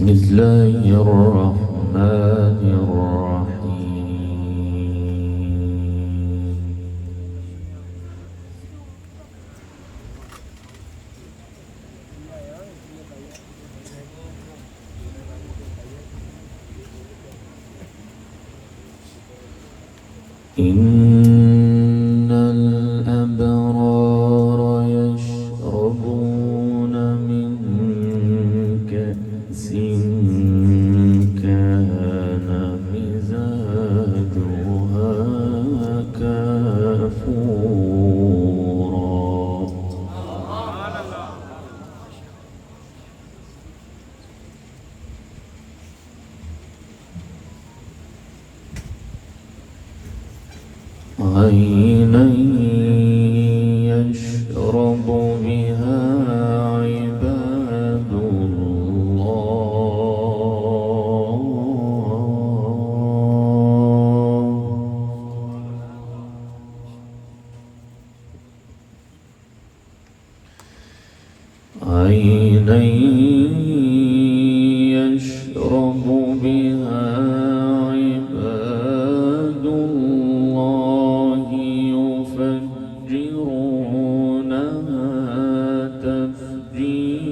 بسم الله الرحمن الرحيم. إن الأبرار يشربون من كأس كان مزاجها كافورا. عينا يشرب بها عباد الله. عينا يشرب بها عباد الله يفجرونها تفجيرا.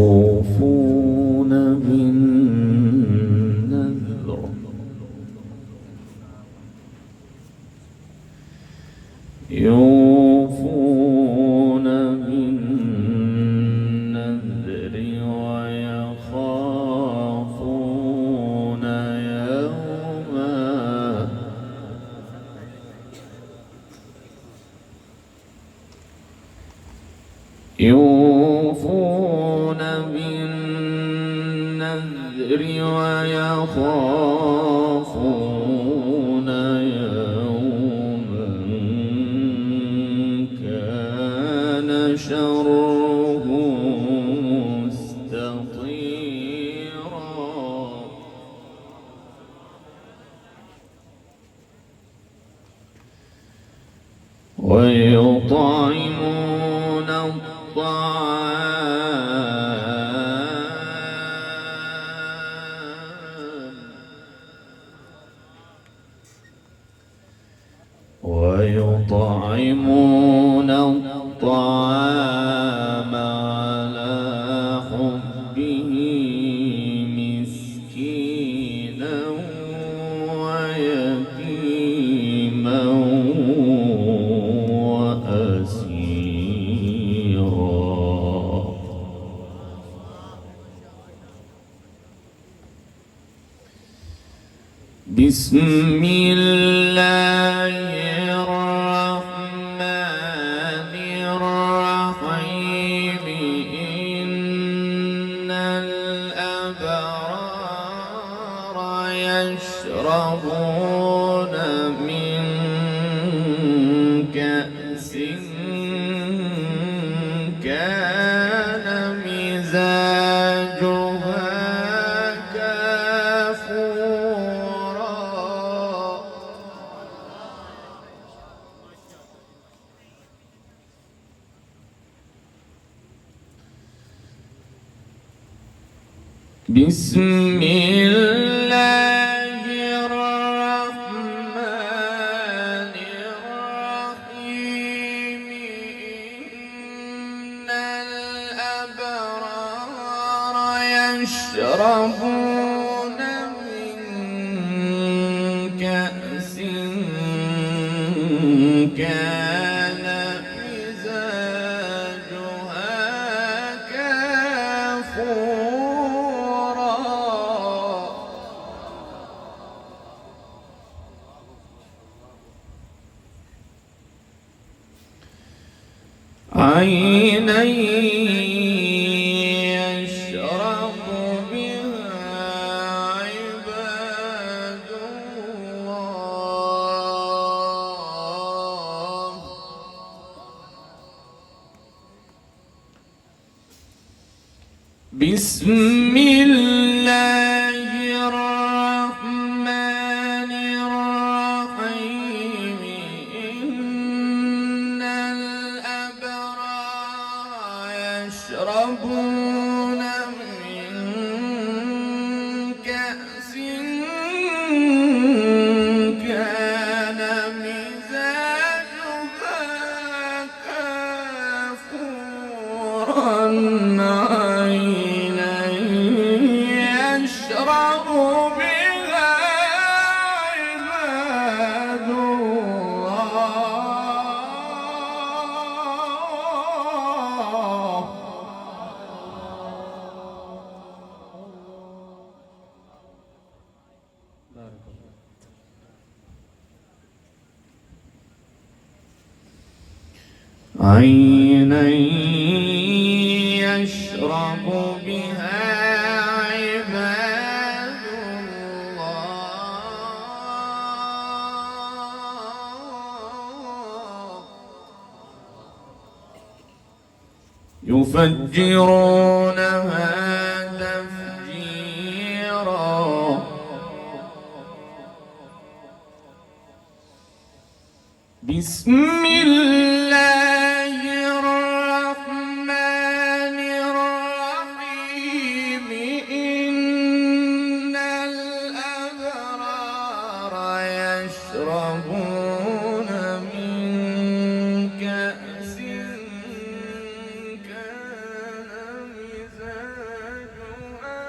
يوفون بالنذر يوفون بالنذر ويخافون يوما يوفون بالنذر ويخافون يوما كان شره مستطيرا. ويطعمون الطعام على حبه مسكينا ويتيما وأسيرا. بسم الله الرحمن الرحيم. إن الأبرار يشربون من كأس كان مزاجها كافورا. بسم الله الرحمن الرحيم. إن الأبرار يشربون من كأس كان مزاجها كافورا. عينا يشرب بها عباد الله. بسم الله الرحمن الرحيم. إن عينا يشرب بها عباد الله يفجرونها تفجيرا بسم الله الرحمن الرحيم إن الأبرار يشربون من كأس كان مزاجها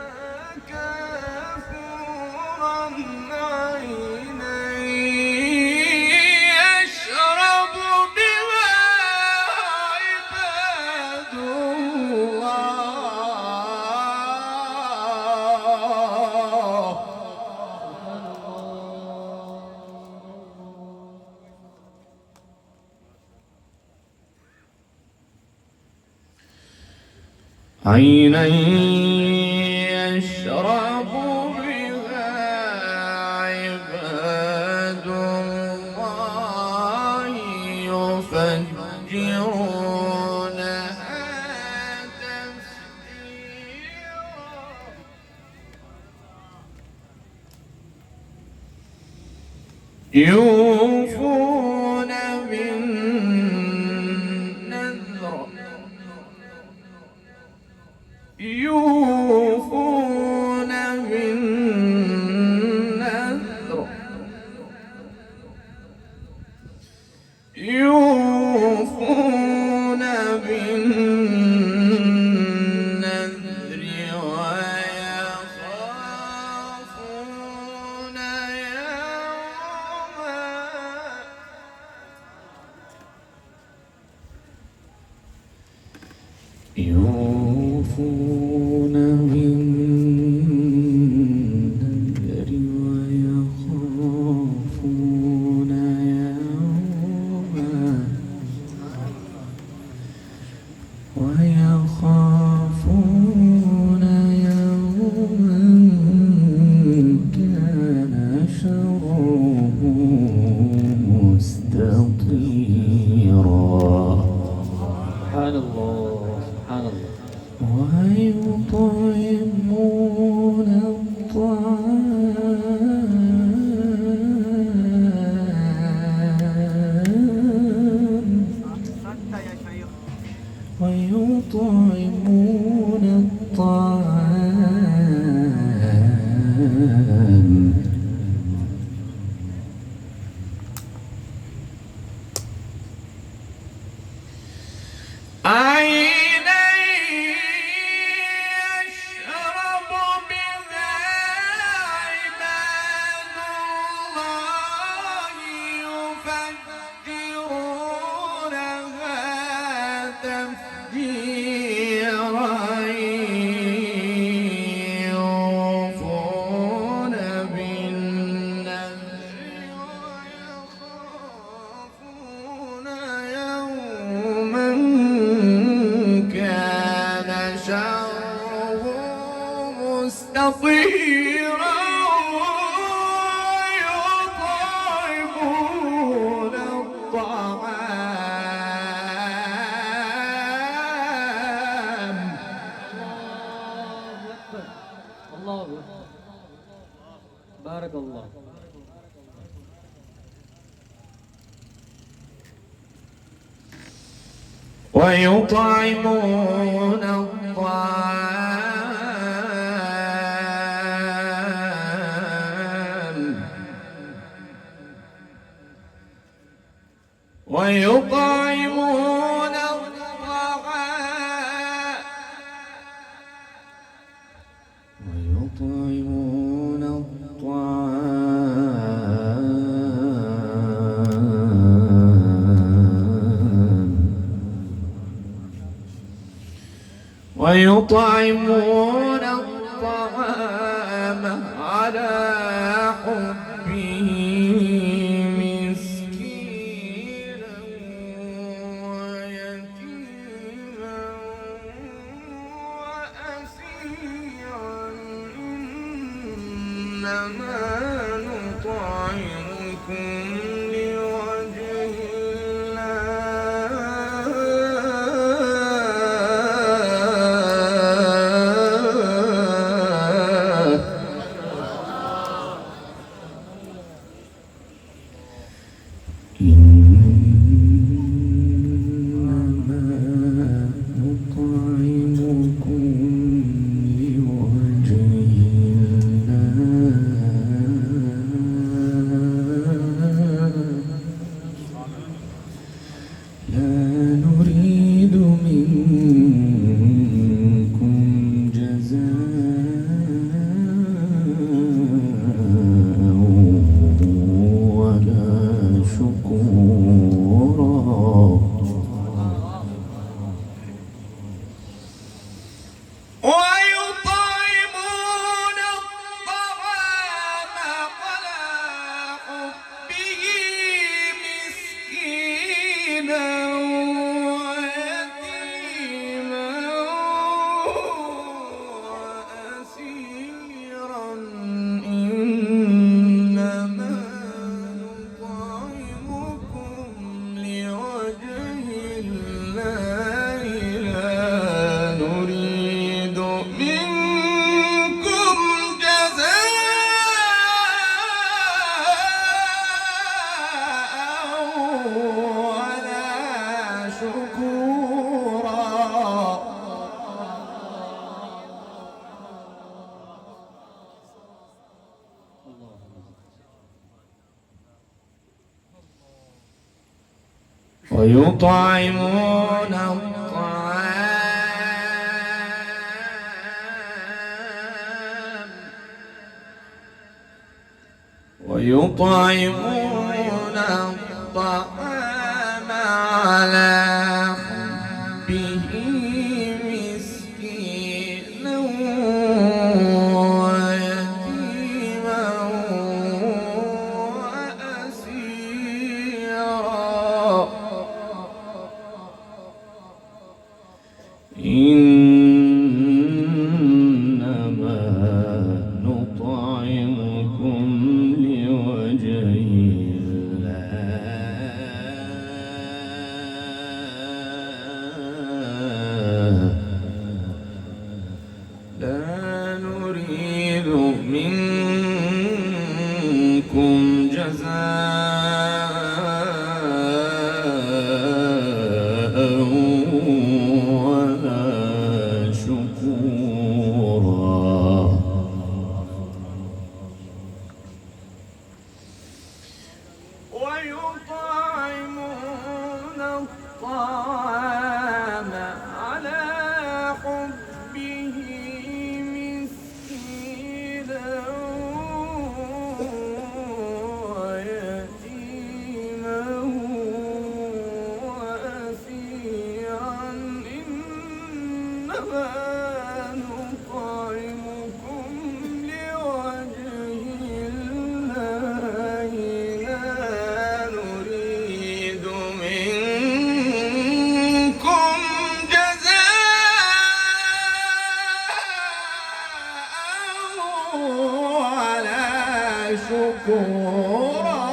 كافورا عينا يشرب بها عباد الله عينا يشرب بها عباد الله يفجرونها تفجيرا يوفون بالنذر يوفون بالنذر يوفون بالنذر ويخافون يوفون بالنذر ويخافون يوما كان شره مستطيرا سبحان الله سبحان الله. ويطعمون الطعام عينا يشرب بها عباد الله يفجرونها تفجيرا يوفون بالنذر ويخافون يوما كان شره مستطيرا ويطعمون الطعام الله أكبر. بارك الله. ويطعمون الطعام ويطعمون الطعام ويطعمون الطعام ويطعمون الطعام على حبه مسكينا نطعمكم لوجه ويطعمون الطعام على حبه مسكينا ويتيما وأسيرا إنما نطعمكم لوجه الله لا نريد منكم جزاء ولا شكورا ويطعمون الطعام على حبه مسكينا ويتيما وأسيرا إنما نطعمكم لوجه الله لا نريد منكم جزاء ولا شكورا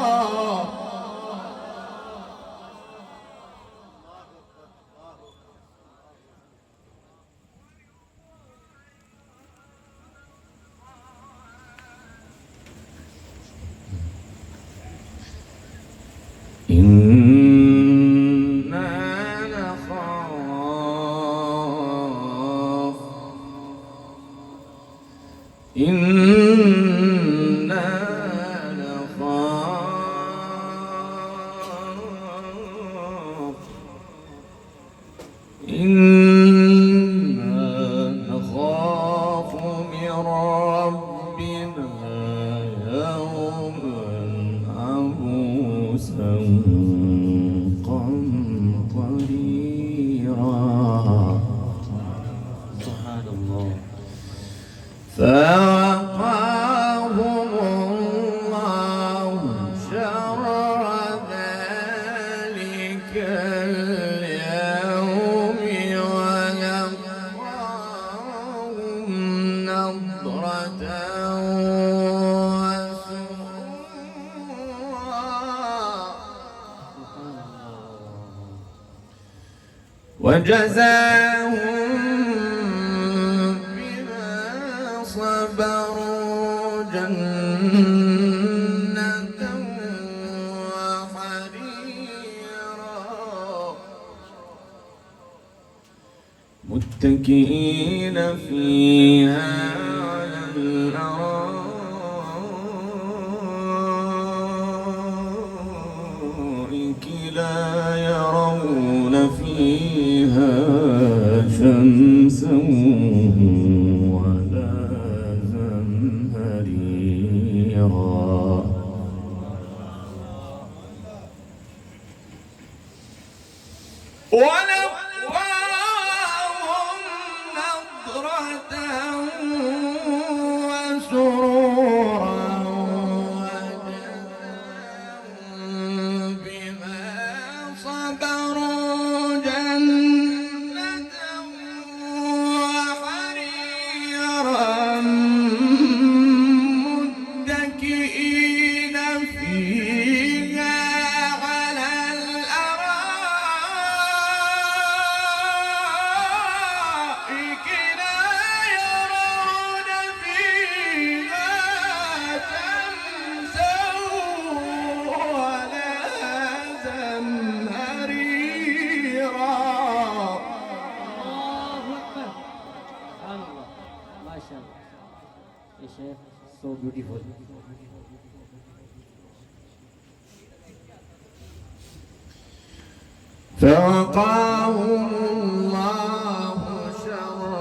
إنا نخاف من ربنا يوما عبوسا قمطريرا سبحان الله. فوقاهم الله شر ذلك اليوم ولقاهم نضرة وجزاهم بما صبروا جنة وحريرا متكئين فيها على الأرائك لا يرون فيها شمسا ولا زمهريرا ولقاهم نضرة وسرورا وجزاهم بما صبروا جنة وحريرا متكئين فيها على الأرائك لا يرون فيها شمسا ولا زمهريرا. الله أكبر. سبحان الله. ما شاء الله. يا شيخ so beautiful. فوقاهم الله شر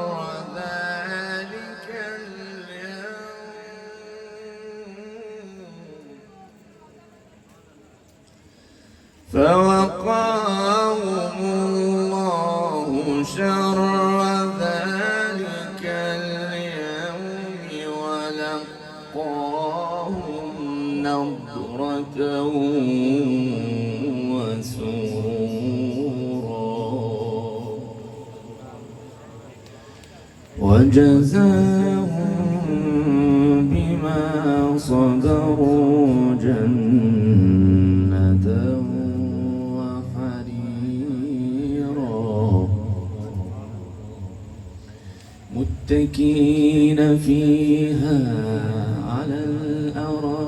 ذلك اليوم فوقاهم الله شر ذلك اليوم ولقاهم نضرة وسرورا وجزاهم بما صبروا جنة وحريرا متكئين فيها على الأرائك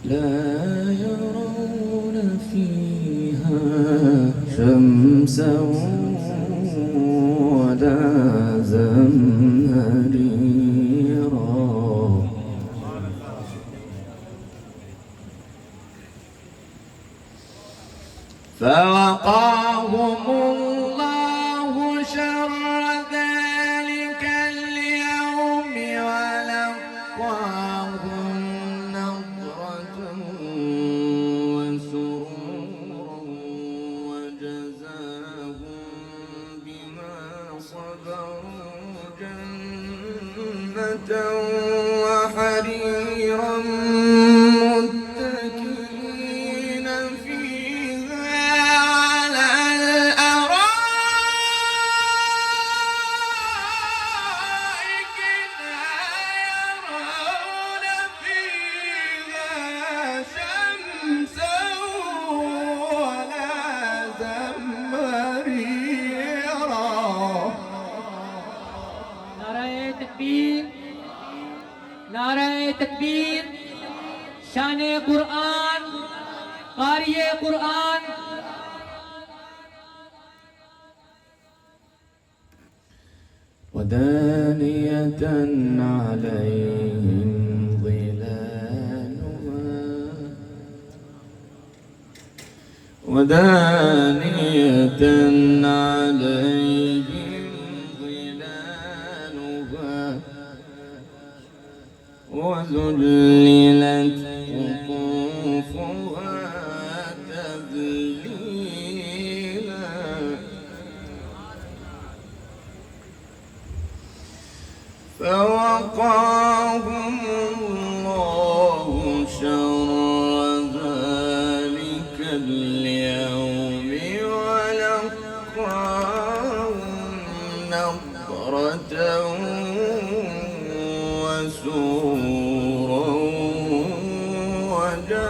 لا يرون فيها شمسا ولا زمهريرا فوقاهم الله شر ذلك اليوم ولقاهم نضرة وسرورا وجزاهم بما صبروا جنة وحريرا متكئين فيها على الأرائك لا يرون فيها شمسا ولا زمهريرا. नाराए तकबीर, नाराए तकबीर, शाने कुरान, कारिए कुरान. ودانية عليهم ظلالها ودانية عليهم ظلالها وذللت قطوفها تذليلا فوقاهم الله شر ذلك اليوم ولقاهم نضرة وسرورا وجزاهم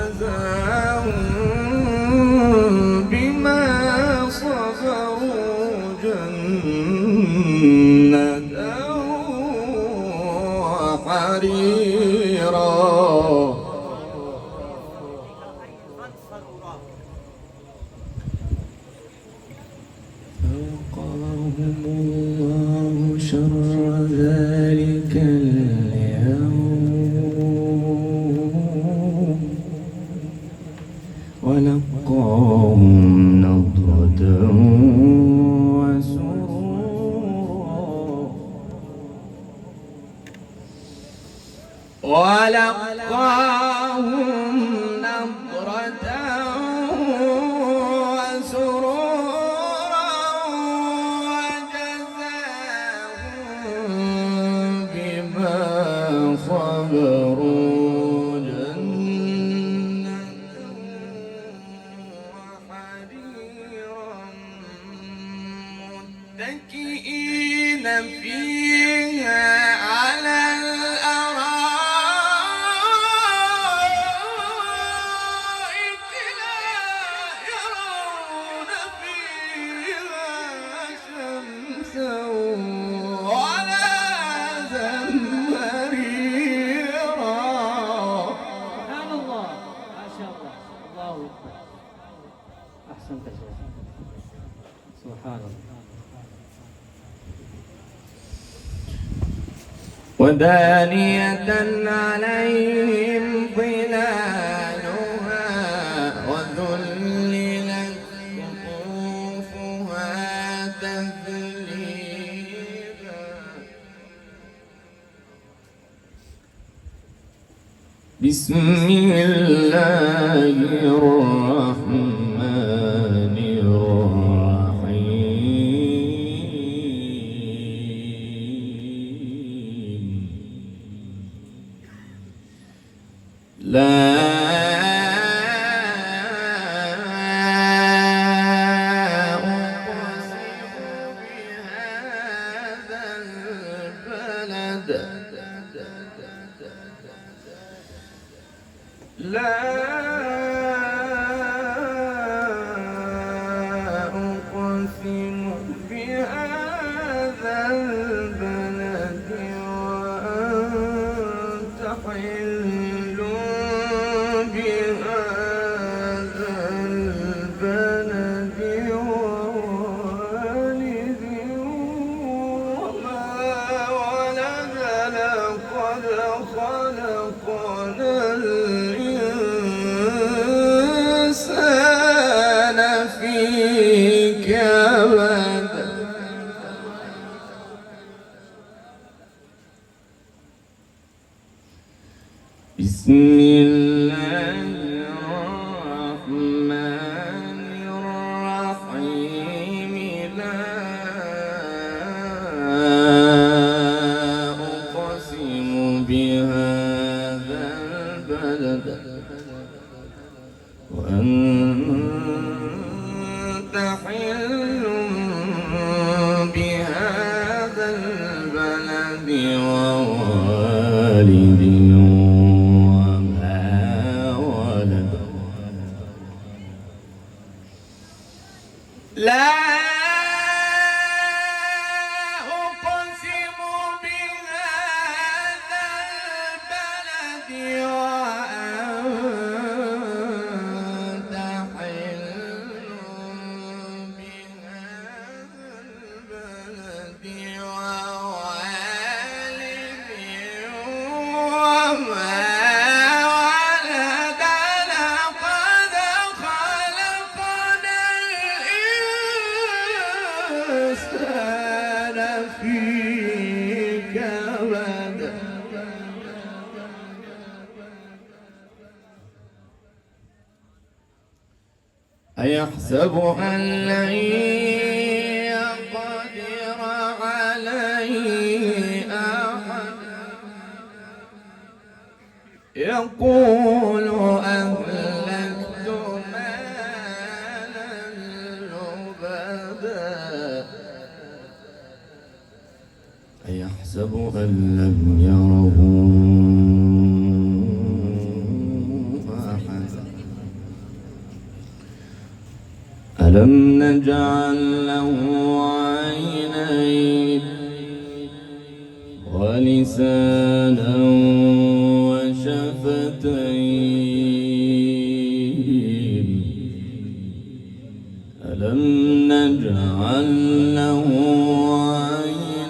متكئين فيها على الأرائك لا يرون فيها شمسا ولا زمهريرا. سبحان الله، ما شاء الله، الله أكبر. أحسنت يا شيخ، سبحان الله. ودانية عليهم ظلالها وذللت قطوفها تذليلا. بسم الله الرحمن الرحيم. لا أقسم بهذا البلد. لا أقسم بهذا البلد وأنت حل بهذا البلد ووالد وما ولد. لقد خلقنا الإنسان في كبد. بسم الله الرحمن الرحيم. لا أقسم بهذا البلد وأنت حل بهذا البلد ووالد وما ولد. لا أقسم بهذا البلد وأنت حل بهذا البلد ووالد وما ولد. لقد خلقنا الإنسان في كبد. أيحسب أن لن يقدر عليه أحد. يقول أهلكت مالا لبدا. أيحسب أن لم يره أحد. ألم نجعل له عينين ولسانا وشفتين. ألم نجعل له عينين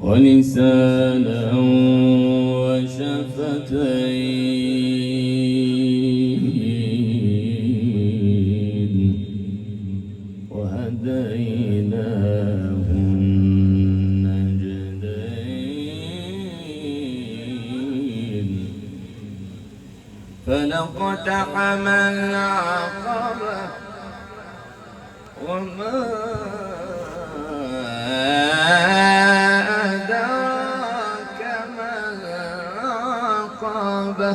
ولسانا وشفتين وهديناه النجدين. فلاقتحم العقبة وما أدراك ما العقبة.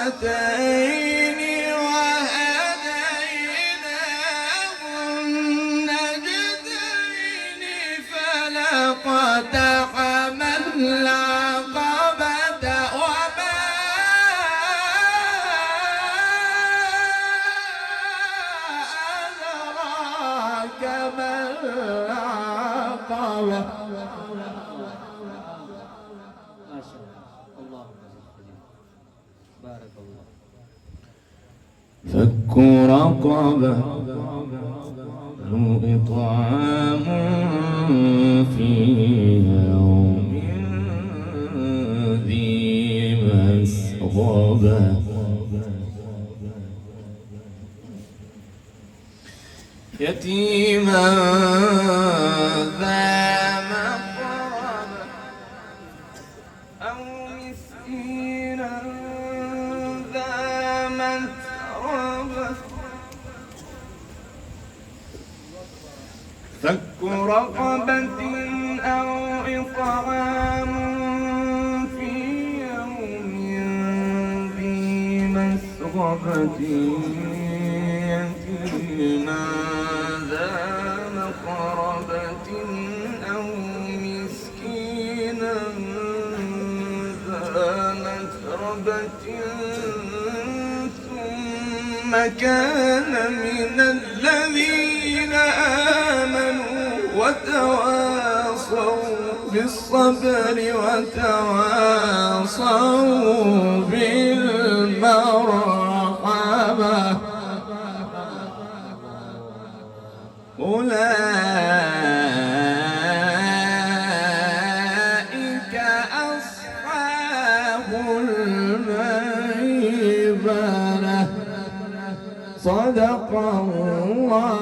النجدتين وهديناه النجدين فلاقتحم العقبة وما أدراك ما العقبة. ما شاء الله. الله بارك الله. فك رقبة أو إطعام في يوم ذي مسغبة يتيما ذا مقربة أو مسكينا ذا متربة فك رقبة أو إطعام في يوم ذي مسغبة يتيما ذا مقربة أو مسكينا ذا متربة ثم كان من الذين آمنوا وتواصوا بالصبر وتواصوا بالمرحمة أولئك أصحاب الميمنة. صدق الله